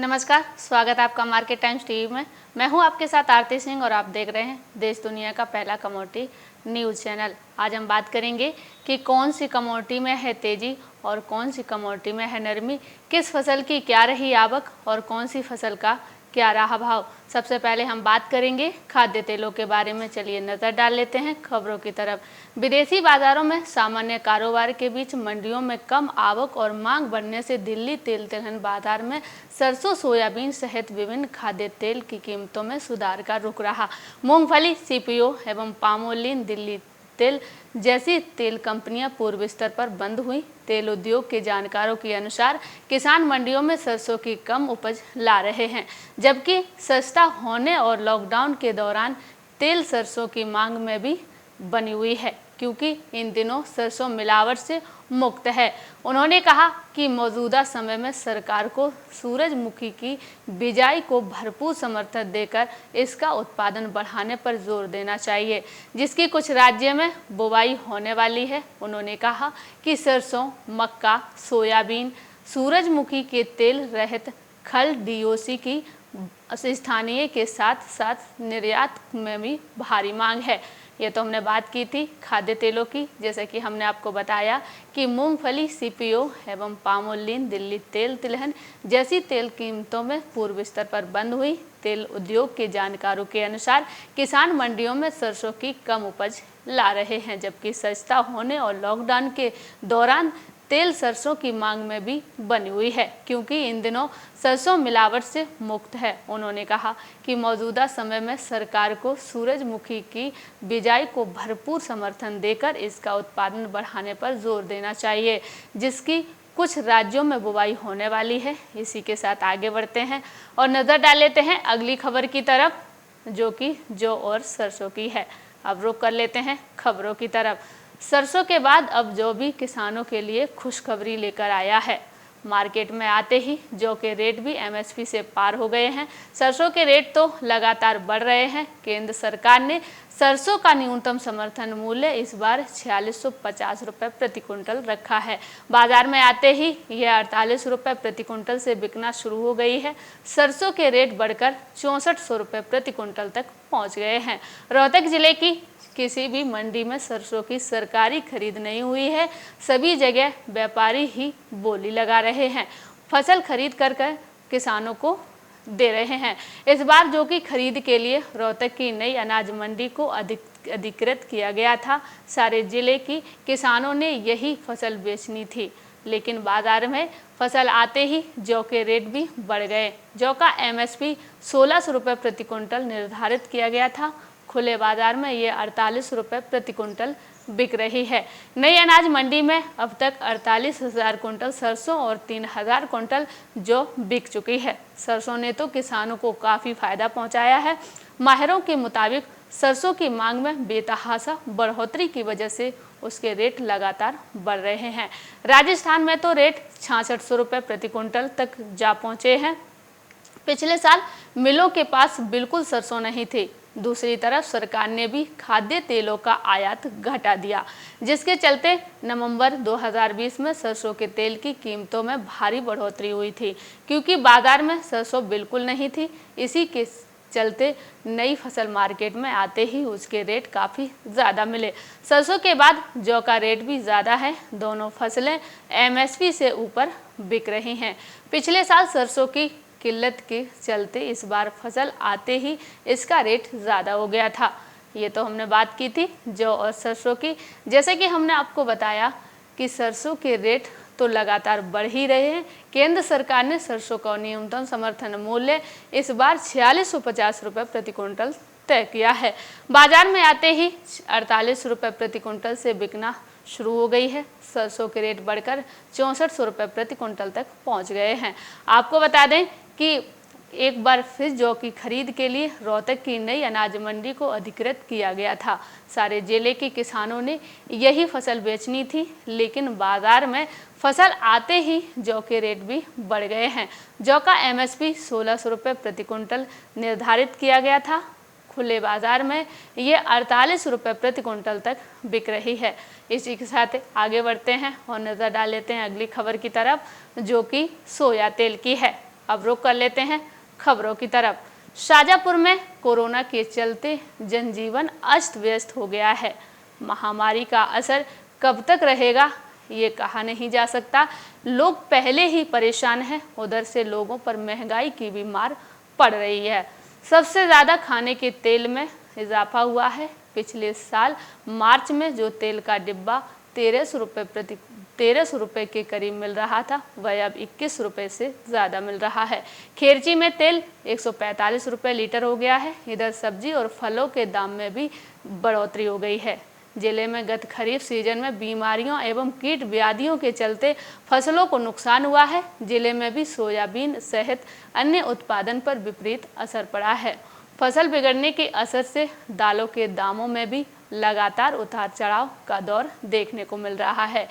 नमस्कार, स्वागत है आपका मार्केट टाइम्स टीवी में। मैं हूं आपके साथ आरती सिंह और आप देख रहे हैं देश दुनिया का पहला कमोडिटी न्यूज़ चैनल। आज हम बात करेंगे कि कौन सी कमोडिटी में है तेजी और कौन सी कमोडिटी में है नरमी, किस फसल की क्या रही आवक और कौन सी फसल का क्या रहा भाव। सबसे पहले हम बात करेंगे खाद्य तेलों के बारे में। चलिए नज़र डाल लेते हैं खबरों की तरफ। विदेशी बाजारों में सामान्य कारोबार के बीच मंडियों में कम आवक और मांग बढ़ने से दिल्ली तेल तिलहन बाजार में सरसों, सोयाबीन सहित विभिन्न खाद्य तेल की कीमतों में सुधार का रुख रहा। मूंगफली, सीपीओ एवं पामोलिन दिल्ली तेल जैसी तेल कंपनियां पूर्व स्तर पर बंद हुई। तेल उद्योग के जानकारों के अनुसार किसान मंडियों में सरसों की कम उपज ला रहे हैं, जबकि सस्ता होने और लॉकडाउन के दौरान तेल सरसों की मांग में भी बनी हुई है, क्योंकि इन दिनों सरसों मिलावट से मुक्त है। उन्होंने कहा कि मौजूदा समय में सरकार को सूरजमुखी की बिजाई को भरपूर समर्थन देकर इसका उत्पादन बढ़ाने पर जोर देना चाहिए, जिसकी कुछ राज्यों में बुवाई होने वाली है। उन्होंने कहा कि सरसों, मक्का, सोयाबीन, सूरजमुखी के तेल रहित खल, डीओसी की स्थानीय के साथ साथ निर्यात में भी भारी मांग है। ये तो हमने बात की थी खाद्य तेलों की। जैसे कि हमने आपको बताया कि मूंगफली, सीपीओ एवं पामोलिन दिल्ली तेल तिलहन जैसी तेल कीमतों में पूर्व स्तर पर बंद हुई। तेल उद्योग के जानकारों के अनुसार किसान मंडियों में सरसों की कम उपज ला रहे हैं, जबकि सस्ता होने और लॉकडाउन के दौरान तेल सरसों की मांग में भी बनी हुई है, क्योंकि इन दिनों सरसों मिलावट से मुक्त है। उन्होंने कहा कि मौजूदा समय में सरकार को सूरजमुखी की बिजाई को भरपूर समर्थन देकर इसका उत्पादन बढ़ाने पर जोर देना चाहिए, जिसकी कुछ राज्यों में बुवाई होने वाली है। इसी के साथ आगे बढ़ते हैं और नज़र डाल लेते हैं अगली खबर की तरफ, जो कि जौ और सरसों की है। अब रुख कर लेते हैं खबरों की तरफ। सरसों के बाद अब जौ भी किसानों के लिए खुशखबरी लेकर आया है। मार्केट में आते ही जौ के रेट भी एमएसपी से पार हो गए हैं। सरसों के रेट तो लगातार बढ़ रहे हैं। केंद्र सरकार ने सरसों का न्यूनतम समर्थन मूल्य इस बार 4650 रुपये प्रति क्विंटल रखा है। बाजार में आते ही यह 48 रुपये प्रति क्विंटल से बिकना शुरू हो गई है। सरसों के रेट बढ़कर 6400 रुपये प्रति क्विंटल तक पहुंच गए हैं। रोहतक जिले की किसी भी मंडी में सरसों की सरकारी खरीद नहीं हुई है। सभी जगह व्यापारी ही बोली लगा रहे हैं, फसल खरीद कर किसानों को दे रहे हैं। इस बार जौ की खरीद के लिए रोहतक की नई अनाज मंडी को अधिकृत किया गया था। सारे जिले की किसानों ने यही फसल बेचनी थी, लेकिन बाजार में फसल आते ही जौ के रेट भी बढ़ गए। जौ का एमएसपी 1600 रुपये प्रति क्विंटल निर्धारित किया गया था। खुले बाजार में ये 48 रुपये प्रति क्विंटल बिक रही है। नई अनाज मंडी में अब तक 48,000 कुंटल सरसों और 3,000 कुंटल जौ बिक चुकी है। सरसों ने तो किसानों को काफ़ी फायदा पहुंचाया है। माहिरों के मुताबिक सरसों की मांग में बेतहाशा बढ़ोतरी की वजह से उसके रेट लगातार बढ़ रहे हैं। राजस्थान में तो रेट 6600 रुपये प्रति क्विंटल तक जा पहुँचे हैं। पिछले साल मिलों के पास बिल्कुल सरसों नहीं थी। दूसरी तरफ सरकार ने भी खाद्य तेलों का आयात घटा दिया, जिसके चलते नवंबर 2020 में सरसों के तेल की कीमतों में भारी बढ़ोतरी हुई थी, क्योंकि बाजार में सरसों बिल्कुल नहीं थी। इसी के चलते नई फसल मार्केट में आते ही उसके रेट काफ़ी ज़्यादा मिले। सरसों के बाद जौ का रेट भी ज़्यादा है। दोनों फसलें एमएसपी से ऊपर बिक रही हैं। पिछले साल सरसों की किल्लत के चलते इस बार फसल आते ही इसका रेट ज़्यादा हो गया था। ये तो हमने बात की थी जौ और सरसों की। जैसे कि हमने आपको बताया कि सरसों के रेट तो लगातार बढ़ ही रहे हैं। केंद्र सरकार ने सरसों का न्यूनतम समर्थन मूल्य इस बार 4650 रुपये प्रति क्विंटल तय किया है। बाजार में आते ही 48 रुपये प्रति क्विंटल से बिकना शुरू हो गई है। सरसों के रेट बढ़कर 6400 रुपये प्रति क्विंटल तक पहुंच गए हैं। आपको बता दें कि एक बार फिर जौ की खरीद के लिए रोहतक की नई अनाज मंडी को अधिकृत किया गया था। सारे जिले के किसानों ने यही फसल बेचनी थी, लेकिन बाजार में फसल आते ही जौ के रेट भी बढ़ गए हैं। जौ का एमएसपी 1600 रुपये प्रति क्विंटल निर्धारित किया गया था। खुले बाजार में ये 48 रुपये प्रति क्विंटल तक बिक रही है। इसी के साथ आगे बढ़ते हैं और नज़र डाल लेते हैं अगली खबर की तरफ, जो कि सोया तेल की है। अब रुख कर लेते हैं खबरों की तरफ। शाजापुर में कोरोना के चलते जनजीवन अस्त व्यस्त हो गया है। महामारी का असर कब तक रहेगा ये कहा नहीं जा सकता। लोग पहले ही परेशान हैं, उधर से लोगों पर महंगाई की भी मार पड़ रही है। सबसे ज़्यादा खाने के तेल में इजाफा हुआ है। पिछले साल मार्च में जो तेल का डिब्बा 1300 रुपये के करीब मिल रहा था, वह अब 21 रुपये से ज़्यादा मिल रहा है। खेरची में तेल 145 रुपये लीटर हो गया है। इधर सब्जी और फलों के दाम में भी बढ़ोतरी हो गई है। जिले में गत खरीफ सीजन में बीमारियों एवं कीट व्याधियों के चलते फसलों को नुकसान हुआ है। जिले में भी सोयाबीन सहित अन्य उत्पादन पर विपरीत असर पड़ा है। फसल बिगड़ने के असर से दालों के दामों में भी लगातार उतार चढ़ाव का दौर देखने को मिल रहा है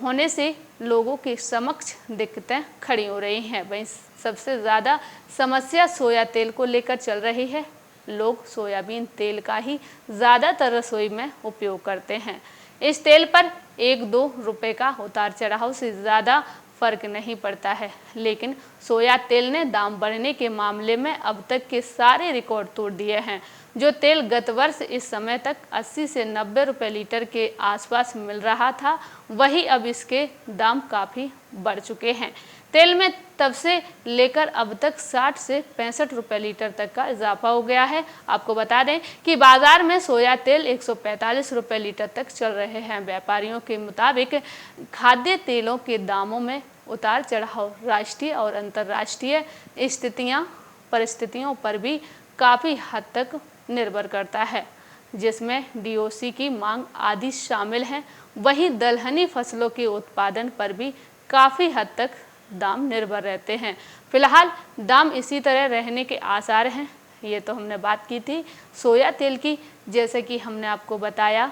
होने से लोगों के समक्ष दिक्कतें खड़ी हो रही हैं। वहीं सबसे ज़्यादा समस्या सोया तेल को लेकर चल रही है। लोग सोयाबीन तेल का ही ज़्यादातर रसोई में उपयोग करते हैं। इस तेल पर 1-2 रुपये का उतार चढ़ाव से ज़्यादा फर्क नहीं पड़ता है, लेकिन सोया तेल ने दाम बढ़ने के मामले में अब तक के सारे रिकॉर्ड तोड़ दिए हैं। जो तेल गत वर्ष इस समय तक 80 से 90 रुपये लीटर के आसपास मिल रहा था, वही अब इसके दाम काफ़ी बढ़ चुके हैं। तेल में तब से लेकर अब तक 60 से 65 रुपये लीटर तक का इजाफा हो गया है। आपको बता दें कि बाजार में सोया तेल 145 रुपये लीटर तक चल रहे हैं। व्यापारियों के मुताबिक खाद्य तेलों के दामों में उतार चढ़ाव राष्ट्रीय और अंतर्राष्ट्रीय परिस्थितियों पर भी काफ़ी हद तक निर्भर करता है, जिसमें डीओसी की मांग आदि शामिल हैं। वहीं दलहनी फसलों के उत्पादन पर भी काफ़ी हद तक दाम निर्भर रहते हैं। फिलहाल दाम इसी तरह रहने के आसार हैं। ये तो हमने बात की थी सोया तेल की। जैसे कि हमने आपको बताया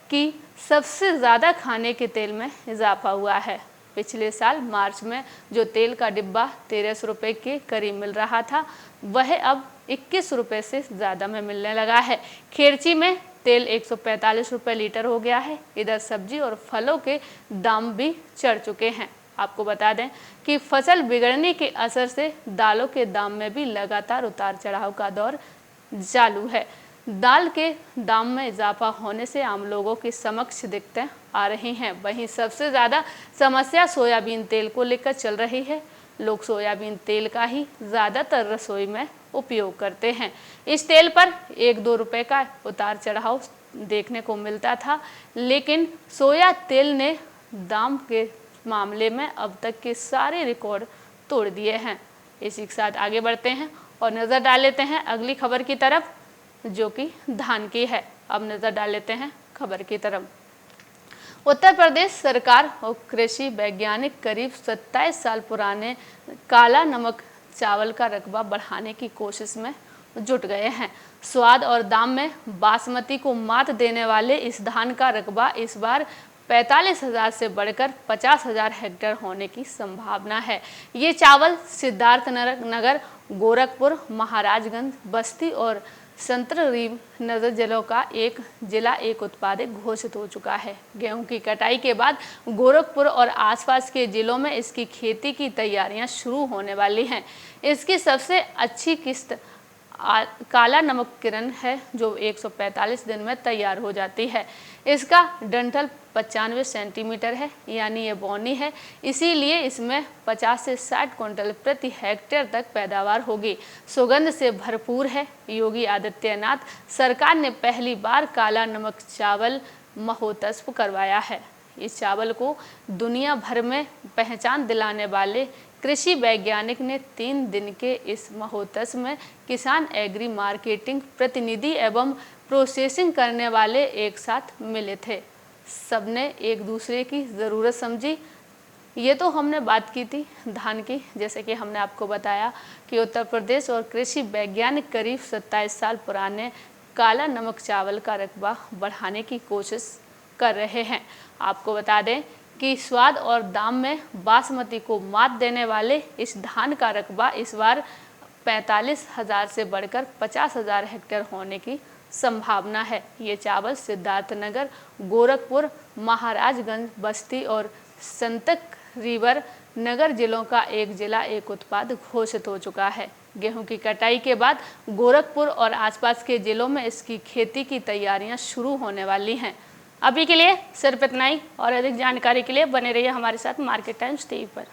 कि सबसे ज़्यादा खाने के तेल में इजाफा हुआ है। पिछले साल मार्च में जो तेल का डिब्बा 1300 रुपये के करीब मिल रहा था, वह अब 21 रुपये से ज़्यादा में मिलने लगा है। खेरची में तेल 145 रुपये लीटर हो गया है। इधर सब्जी और फलों के दाम भी चढ़ चुके हैं। आपको बता दें कि फसल बिगड़ने के असर से दालों के दाम में भी लगातार उतार चढ़ाव का दौर चालू है। दाल के दाम में इजाफा होने से आम लोगों के समक्ष दिक्कतें आ रही हैं। वहीं सबसे ज़्यादा समस्या सोयाबीन तेल को लेकर चल रही है। लोग सोयाबीन तेल का ही ज़्यादातर रसोई में उपयोग करते हैं। इस तेल पर 1-2 रुपये का उतार चढ़ाव देखने को मिलता था, लेकिन सोया तेल ने दाम के मामले में अब तक के सारे रिकॉर्ड तोड़ दिए हैं। इसी के साथ आगे बढ़ते हैं और नज़र डाल लेते हैं अगली खबर की तरफ, जो कि धान की है। अब नज़र डाल लेते हैं खबर की तरफ। उत्तर प्रदेश सरकार और कृषि वैज्ञानिक करीब 27 साल पुराने काला नमक चावल का रकबा बढ़ाने की कोशिश में जुट गए हैं। स्वाद और दाम में बासमती को मात देने वाले इस धान का रकबा इस बार 45,000 से बढ़कर 50,000 हेक्टेयर होने की संभावना है। ये चावल सिद्धार्थनगर, गोरखपुर, महाराजगंज, बस्ती और संतकरीब नगर जिलों का एक उत्पादक घोषित हो चुका है। गेहूं की कटाई के बाद गोरखपुर और आसपास के जिलों में इसकी खेती की तैयारियां शुरू होने वाली हैं। इसकी सबसे अच्छी किस्त काला नमक किरण है, जो 145 दिन में तैयार हो जाती है। इसका डंठल 95 सेंटीमीटर है, यानी ये बौनी है, इसीलिए इसमें 50 से 60 क्विंटल प्रति हेक्टेयर तक पैदावार होगी। सुगंध से भरपूर है। योगी आदित्यनाथ सरकार ने पहली बार काला नमक चावल महोत्सव करवाया है। इस चावल को दुनिया भर में पहचान दिलाने वाले कृषि वैज्ञानिक ने 3 दिन के इस महोत्सव में किसान, एग्री मार्केटिंग प्रतिनिधि एवं प्रोसेसिंग करने वाले एक साथ मिले थे। सबने एक दूसरे की ज़रूरत समझी। ये तो हमने बात की थी धान की। जैसे कि हमने आपको बताया कि उत्तर प्रदेश और कृषि वैज्ञानिक करीब 27 साल पुराने काला नमक चावल का रकबा बढ़ाने की कोशिश कर रहे हैं। आपको बता दें कि स्वाद और दाम में बासमती को मात देने वाले इस धान का रकबा इस बार 45,000 से बढ़कर 50,000 हेक्टेयर होने की संभावना है। ये चावल सिद्धार्थनगर, गोरखपुर, महाराजगंज, बस्ती और संतकरीब नगर जिलों का एक जिला एक उत्पाद घोषित हो चुका है। गेहूं की कटाई के बाद गोरखपुर और आसपास के जिलों में इसकी खेती की तैयारियां शुरू होने वाली हैं। अभी के लिए सिर्फ इतना ही, और अधिक जानकारी के लिए बने रहिए हमारे साथ मार्केट टाइम्स टीवी पर।